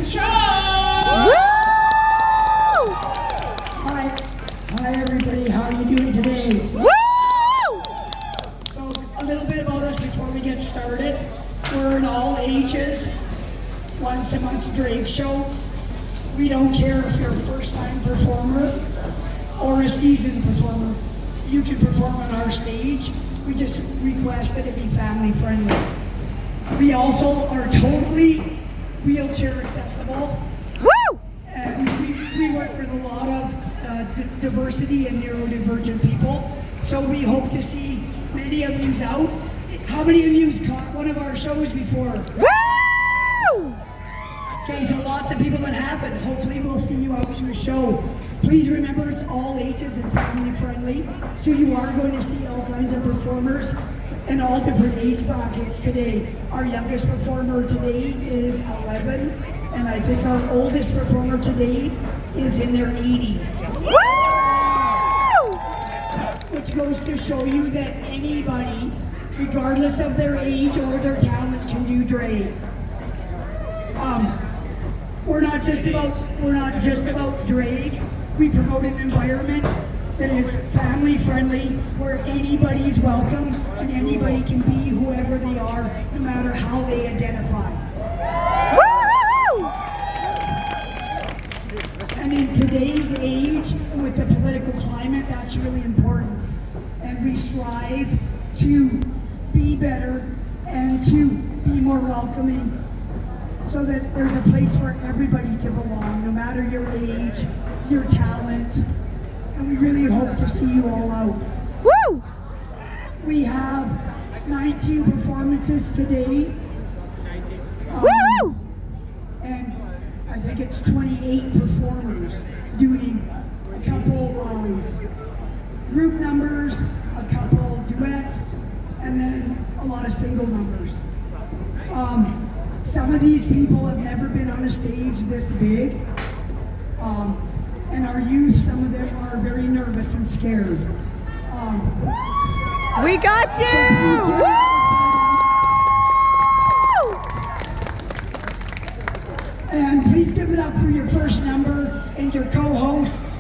Youth Show! Woo! Hi everybody, how are you doing today? Woo! So a little bit about us before we get started. We're an all ages, once a month drag show. We don't care if you're a first time performer or a seasoned performer. You can perform on our stage. We just request that it be family friendly. We also are totally wheelchair accessible. Woo! And we work with a lot of diversity and neurodivergent people. So we hope to see many of you out. How many of you caught one of our shows before? Woo! Okay, so lots of people that happen. Hopefully we'll see you out to a show. Please remember it's all ages and family friendly. So you are going to see all kinds of performers in all different age brackets today. Our youngest performer today is 11, and I think our oldest performer today is in their 80s. Woo! Which goes to show you that anybody, regardless of their age or their talent, can do drag. We're not just about drag. We promote an environment that is family friendly, where anybody's welcome and anybody can be whoever they are, no matter how they identify. Woo! And in today's age, with the political climate, that's really important. And we strive to be better and to be more welcoming, so that there's a place for everybody to belong, no matter your age, your talent. And we really hope to see you all out. Woo! We have 19 performances today. Woo! And I think it's 28 performers doing a couple group numbers, a couple duets, and then a lot of single numbers. Some of these people have never been on a stage this big. And our youth, some of them are very nervous and scared. We got you! Woo! And please give it up for your first number and your co-hosts.